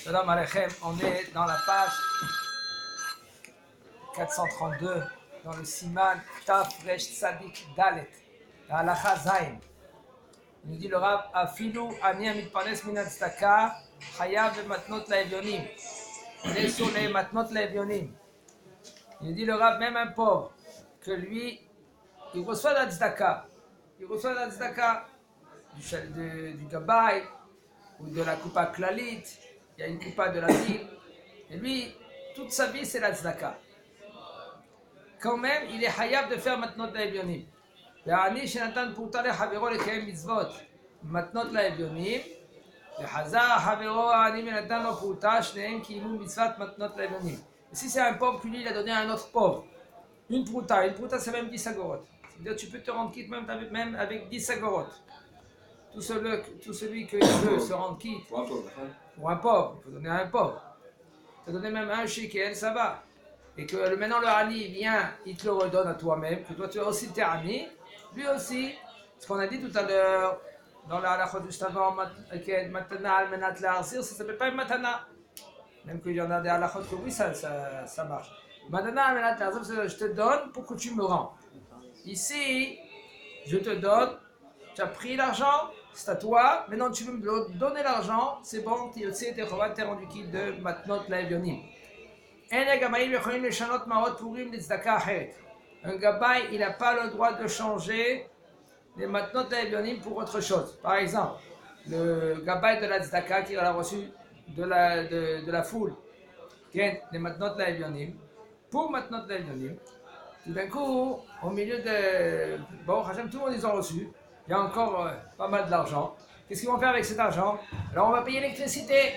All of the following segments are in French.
Shalom Aleichem, on est dans la page 432, dans le Siman Taf Resh Tzadik Dalet, la Halacha Zayin. Il nous dit le Rav, Afilu ani amitpanes min tzedaka, chayav matnot laevyonim. Il est sur les matnot laevyonim. Il nous dit le Rav, même un pauvre, que lui, il reçoit la tzedaka. Il reçoit la tzedaka du gabay ou de la coupa klalit. Il y a une coupa de la ville. Et lui, toute sa vie, c'est la tzedaka. Quand même, il est hayab de faire matnot laevyonim. והעני שנתן פרוטה לחברו לקיים מצוות מתנות לאביונים וחזר חברו העני ונתן לו פרוטה שניהם קיימו מצוות מתנות לאביונים. Si c'est un pauvre que lui il a donné à un autre pauvre une prouta c'est même 10 agorotes. C'est-à-dire tu peux te rendre quitte même avec 10 agorotes. Tout celui qui veut se rendre quitte pour un pauvre, il faut donner à un pauvre. Tu as donné même un shekel, ça va. Et que maintenant le hani vient, il te le redonne à toi-même, que toi tu as aussi tes hani. Lui aussi, ce qu'on a dit tout à l'heure, dans la halachot juste avant, matana al-menat la-arsir, ça ne s'appelle pas une matana. Même qu'il y en a des halachot que oui, ça marche. Matana al-menat la-arsir, c'est je te donne pour que tu me rends. Ici, je te donne, tu as pris l'argent, c'est à toi, maintenant tu veux me donner l'argent, c'est bon, tu es rendu quitte de matnot laevyonim. Un gabay, il n'a pas le droit de changer les matnot laevyonim pour autre chose. Par exemple, le gabay de la tzedaka qu'il a reçu de la foule, les matnot laevyonim, pour matnot laevyonim, tout d'un coup, au milieu de... Bon, Hachem, tout le monde ils ont reçu, il y a encore pas mal d'argent. Qu'est-ce qu'ils vont faire avec cet argent? Alors on va payer l'électricité.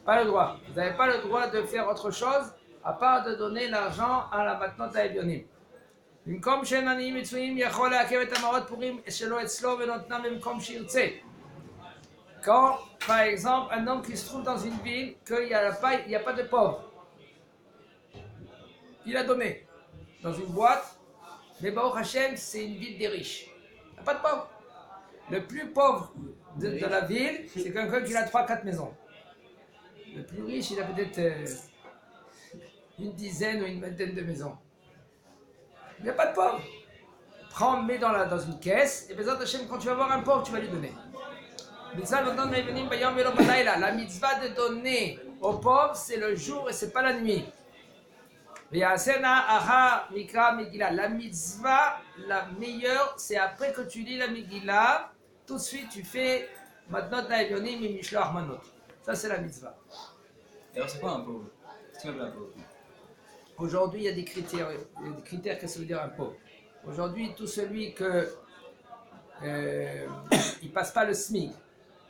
Pas le droit. Vous n'avez pas le droit de faire autre chose à part de donner l'argent à la matnot laevyonim. במקום שאין עניים מצויים יכול לעכב את המעות פורים שלו אצלו ונותנם במקום שירצה. Quand, par exemple, un homme qui se trouve dans une ville, qu'il n'y a pas de pauvres, il a donné dans une boîte, mais Baruch Hashem, c'est une ville des riches. Il n'y a pas de pauvres. Le plus pauvre de la ville, c'est quelqu'un qui a 3-4 maisons. Le plus riche, il a peut-être une dizaine ou une vingtaine de maisons. Il n'y a pas de pauvre. Prends, mets dans une caisse, et Bezat Hashem, quand tu vas voir un pauvre, tu vas lui donner. La mitzvah de donner aux pauvres, c'est le jour et c'est pas la nuit. La mitzvah, la meilleure, c'est après que tu lis la Megillah, tout de suite tu fais matnot laevyonim et mishloach manot. Ça, c'est la mitzvah. Et alors, c'est quoi un pauvre? Qu'est-ce qu'on appelle un pauvre? Aujourd'hui, il y a des critères. Qu'est-ce que ça veut dire un pauvre? Aujourd'hui, tout celui que il passe pas le SMIC,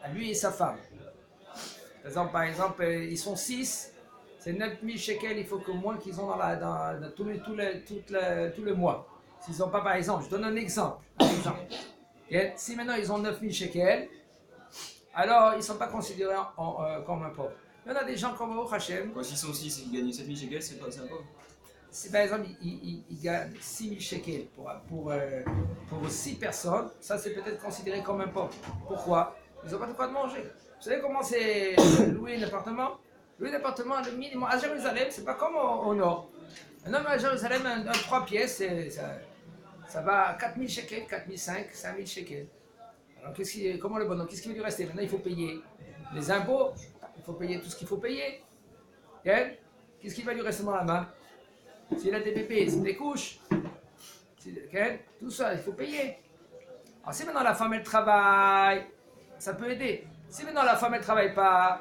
à lui et sa femme. Par exemple, ils sont 6, c'est 9000 shekels, il faut que moins qu'ils ont dans tout le mois. S'ils n'ont pas, par exemple, je donne un exemple. Et si maintenant ils ont 9000 shekels, alors ils ne sont pas considérés comme un pauvre. Il y en a des gens comme Baruch Hashem. S'ils sont 6 et qu'ils gagnent 7000 shekels, c'est un pauvre. Si par exemple ils gagnent 6000 shekels pour 6 personnes, ça c'est peut-être considéré comme un pauvre. Pourquoi? Ils n'ont pas de quoi de manger. Vous savez comment c'est louer un appartement? Louer un appartement, le minimum à Jérusalem, c'est pas comme au nord. Un homme à Jérusalem, un 3 pièces, ça va à 4000 shekels, 4005, 5000 shekels. Alors comment le bonhomme? Qu'est-ce qui va lui rester? Maintenant il faut payer les impôts. Il faut payer tout ce qu'il faut payer. Qu'est-ce qui va lui rester dans la main? S'il a des bébés, s'il des couches, tout ça, il faut payer. Alors si maintenant la femme elle travaille, ça peut aider. Si maintenant la femme elle travaille pas,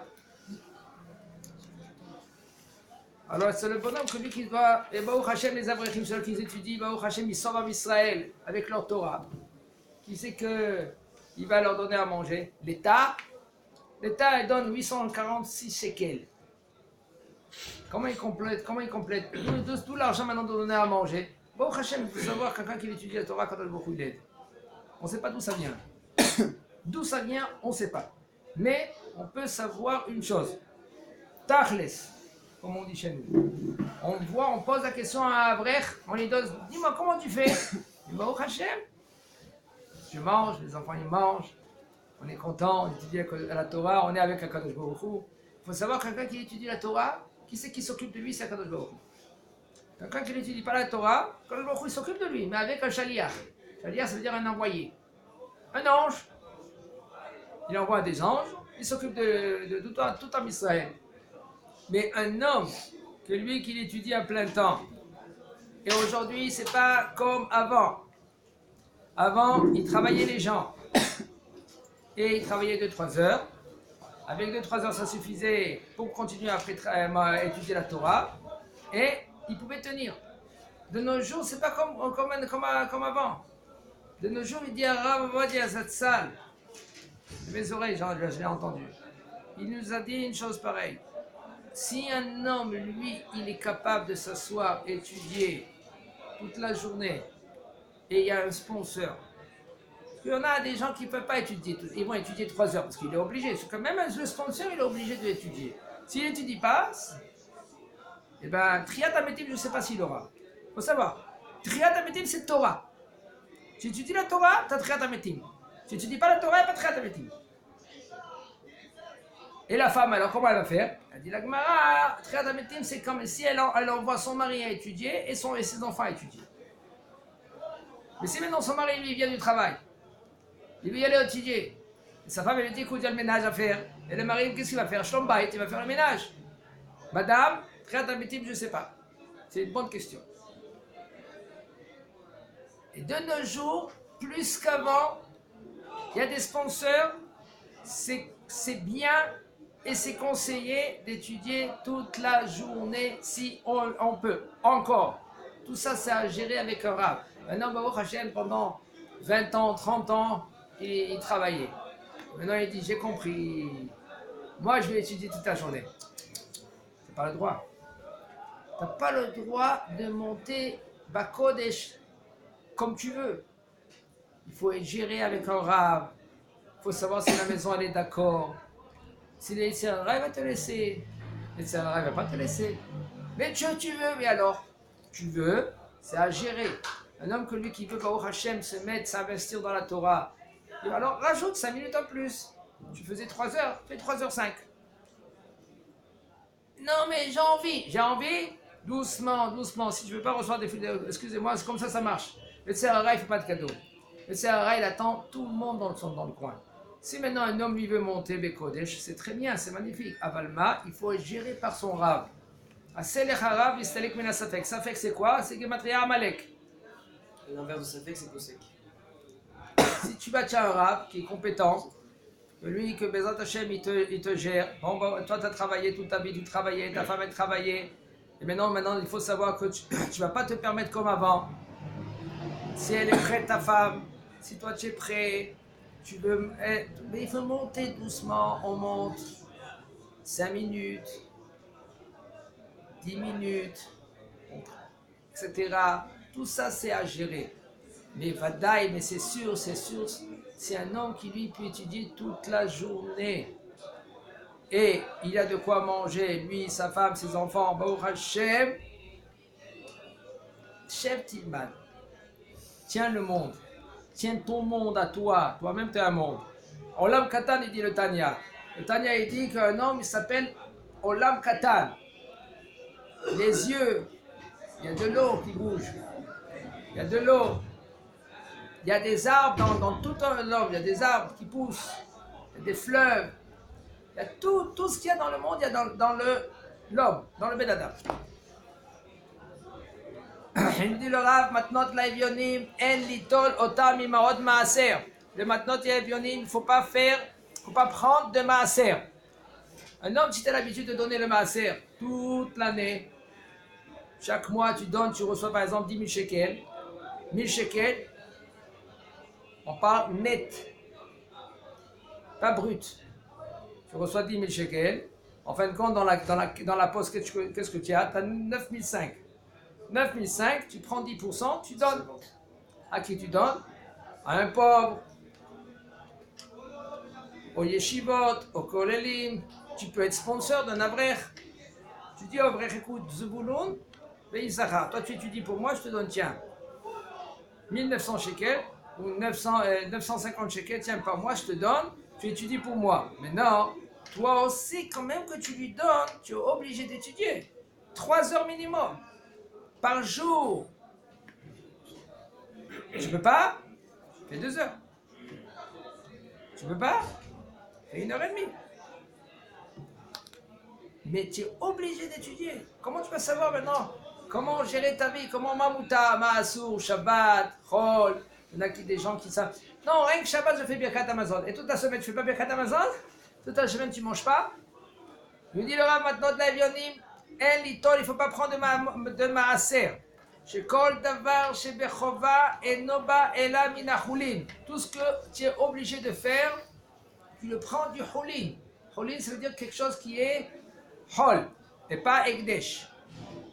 alors c'est le bonhomme que lui qui doit. Et Baruch Hashem, les Avrechim, ceux qui étudient, Baruch Hashem, ils s'en vont Israël avec leur Torah. Qui sait qu'il va leur donner à manger? L'État, il donne 846 shekels. Comment il complète? Tout l'argent maintenant de donner à manger. Baruch Hashem, il faut savoir quelqu'un qui étudie la Torah quand beaucoup il aide. On ne sait pas d'où ça vient. D'où ça vient, on ne sait pas. Mais on peut savoir une chose. Tachles, comme on dit chez nous. On pose la question à Avrech, on lui donne, dis-moi comment tu fais? Il dit Baruch Hashem. Je mange, les enfants ils mangent. On est content, on étudie la Torah, on est avec Akadosh Baruch Hu. Il faut savoir que quelqu'un qui étudie la Torah, qui c'est qui s'occupe de lui, c'est Akadosh Baruch Hu. Quelqu'un qui n'étudie pas la Torah, Akadosh Baruch Hu s'occupe de lui, mais avec un shaliach. Shaliach, ça veut dire un envoyé. Un ange. Il envoie des anges, il s'occupe de tout en Israël. Mais un homme, que lui qui l'étudie à plein temps, et aujourd'hui, c'est pas comme avant. Avant, il travaillait les gens. Et il travaillait 2-3 heures. Avec 2-3 heures, ça suffisait pour continuer à étudier la Torah. Et il pouvait tenir. De nos jours, c'est pas comme avant. De nos jours, il dit à Rav Ovadia Zatzal, de mes oreilles, je l'ai entendu. Il nous a dit une chose pareille. Si un homme, lui, il est capable de s'asseoir, étudier toute la journée, et il y a un sponsor. Parce qu'il y en a des gens qui ne peuvent pas étudier, ils vont étudier 3 heures, parce qu'il est obligé. Parce que même le sponsor, il est obligé d'étudier. S'il n'étudie pas, eh bien, Triat Ametim, je ne sais pas s'il aura. Il faut savoir, Triat Ametim, c'est Torah. Si tu étudies la Torah, tu as Triat Ametim. Si tu n'étudies pas la Torah, il n'y a pas Triat Ametim. Et la femme, alors, comment elle va faire? Elle dit la Gemara, Triat Ametim, c'est comme si elle envoie son mari à étudier et ses enfants à étudier. Mais si maintenant son mari, lui, vient du travail, il veut y aller étudier, et sa femme, elle lui dit, écoute, il y a le ménage à faire. Et le mari, qu'est-ce qu'il va faire? Shlom Bayit, il va faire le ménage. Madame, Triat Ametim, je ne sais pas. C'est une bonne question. Et de nos jours, plus qu'avant, il y a des sponsors, c'est bien et c'est conseillé d'étudier toute la journée si on peut. Encore. Tout ça, c'est à gérer avec un rab. Maintenant, Baruch Hashem, pendant 20 ans, 30 ans, il travaillait. Maintenant, il dit, j'ai compris. Moi, je vais étudier toute la journée. Tu n'as pas le droit. Tu n'as pas le droit de monter Bakodesh comme tu veux. Il faut être géré avec un rab. Il faut savoir si la maison, elle est d'accord. Si le Yitzhara va te laisser, le Yitzhara ne va pas te laisser. Mais tu veux, mais alors, tu veux, c'est à gérer. Un homme que lui qui veut Baruch Hashem se mettre, s'investir dans la Torah, et alors rajoute 5 minutes en plus. Tu faisais 3 heures, fais 3h05. Non mais j'ai envie, doucement, doucement. Si tu ne veux pas recevoir des vidéos, excusez-moi, c'est comme ça marche. Le Yitzhara, il ne fait pas de cadeau. Le Yitzhara, il attend tout le monde dans le coin. Si maintenant un homme lui veut monter Bekodesh, c'est très bien, c'est magnifique. Avalma, il faut être géré par son rab. Aselech harav yistalek min hasafek. Safek c'est quoi? C'est Gematria Amalek. L'inverse de Safek, c'est Kosek. Si tu vas chez un rab qui est compétent, que lui, que Bezat Hashem, il te gère. Bon, toi, tu as travaillé toute ta vie, tu travaillais, ta femme, elle travaillait. Et maintenant, il faut savoir que tu ne vas pas te permettre comme avant. Si elle est prête, ta femme, si toi tu es prêt, tu veux. Mais il faut monter doucement, on monte. 5 minutes, 10 minutes, etc. Tout ça, c'est à gérer. Mais Vadaï, mais c'est sûr, c'est un homme qui lui peut étudier toute la journée. Et il a de quoi manger, lui, sa femme, ses enfants, Baruch Hashem. Chef Tilman, tiens le monde, tiens ton monde à toi, toi-même tu es un monde. Olam Katan, il dit le Tanya. Le Tanya, il dit qu'un homme, il s'appelle Olam Katan. Les yeux, il y a de l'eau qui bouge, il y a de l'eau. Il y a des arbres dans tout un homme, il y a des arbres qui poussent, il y a des fleuves, il y a tout ce qu'il y a dans le monde, il y a dans l'homme, dans le Bédadam. Il dit le Rav, Matnot Laevionim, En Litol Otam Imaot Maaser. Le Matnot Laevionim, il ne faut pas prendre de Maaser. Un homme, si tu as l'habitude de donner le Maaser toute l'année, chaque mois tu donnes, tu reçois par exemple 10 000 shekels, 1000 shekels, on parle net, pas brut. Tu reçois 10 000 shekels, en fin de compte, dans la poste, qu'est-ce que tu as? Tu as 9 500. 9 500, tu prends 10%, tu donnes. À qui tu donnes? À un pauvre, au yeshivot, au kolelim. Tu peux être sponsor d'un avrer. Tu dis au avrer, écoute, Zebulun, Veïsara, toi tu étudies pour moi, je te donne, tiens, 1900 shekels, ou 950 shekels, tiens, par mois, je te donne, tu étudies pour moi. Maintenant, toi aussi, quand même que tu lui donnes, tu es obligé d'étudier. 3 heures minimum par jour. Tu peux pas? Fais 2 heures. Tu peux pas? Fais 1 heure et demie. Mais tu es obligé d'étudier. Comment tu vas savoir maintenant comment gérer ta vie? Comment Mamouta, Maasur, Shabbat, Chol? Il y en a des gens qui savent. Non, rien que Shabbat, je fais Birkat Amazon. Et toute la semaine, tu fais pas Birkat Amazon? Toute la semaine, tu manges pas? Je lui dis le Rav maintenant de la Vionim, El Litol, il ne faut pas prendre de Maaser. Chez Kol Davar, chez Bechova, et Noba, Ela Minachulin. Tout ce que tu es obligé de faire, tu le prends du Hulin. Hulin, ça veut dire quelque chose qui est Hol, et pas Egdesh.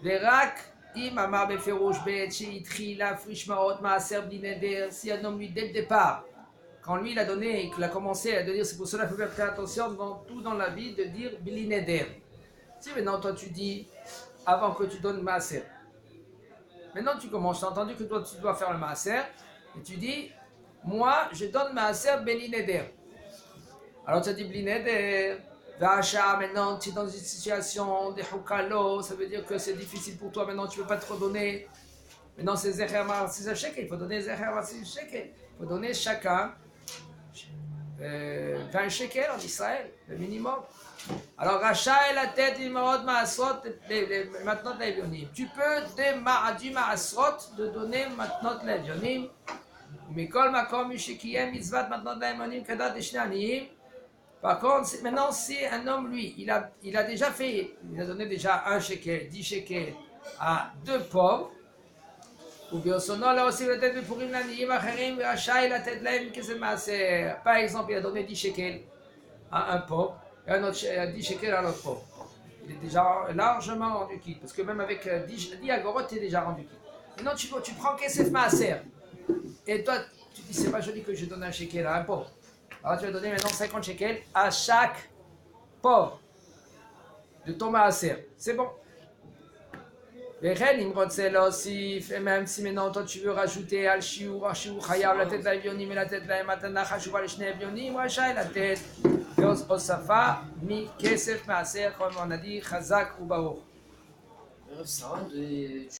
Verak, Im Amar Beferouch Bet, Sheitri, La Frishmaot, Maaser, Blineder, si un homme lui dès le départ, quand lui il a donné, qu'il a commencé à dire, c'est pour cela qu'il faut faire attention dans tout dans la vie de dire Blineder. Si maintenant toi tu dis, avant que tu donnes Maaser, maintenant tu commences, tu as entendu que toi tu dois faire le Maaser, et tu dis, moi je donne Maaser Blineder. Alors tu as dit Blineder. Vacha, maintenant tu es dans une situation de Hukalo, ça veut dire que c'est difficile pour toi, maintenant tu ne peux pas te redonner. Maintenant c'est Zecher Marsis Shekel, il faut donner Zecher Marsis Shekel. Il faut donner chacun 20 shekels en Israël, le minimum. Alors Racha est la tête du Marod Maasrot, maintenant de l'Evionim. Tu peux du Maasrot de donner maintenant de l'Evionim. Mais Kol Makom Mishikiem Mitzvat maintenant de l'Evionim Kadat Deshnanim. Par contre, maintenant, si un homme, lui, il a déjà fait, il a donné déjà 1 shekel, 10 shekels à 2 pauvres, ou bien son nom, là aussi, la tête de Purim, l'Aniyim, Acherim, Racha, la tête de l'Aim, qu'est-ce que c'est? Par exemple, il a donné 10 shekels à un pauvre, et un autre 10 shekels à un autre pauvre. Il est déjà largement rendu quitte, parce que même avec 10 agorot, il est déjà rendu quitte. Maintenant, tu prends Kesef Maaser, et toi, tu dis, c'est pas joli que je donne 1 shekel à un pauvre. Alors tu vas donner maintenant 50 shekels à chaque pauvre de ton maaser. C'est bon. Et même si maintenant toi tu veux rajouter al shiur, chayav, la tête de l'avionim et la tête de la matana, chashuva, les shnei avionim, racha, la tête, et osafa, mi, kesef, maaser, comme on a dit, chazak ou baor. Ça va de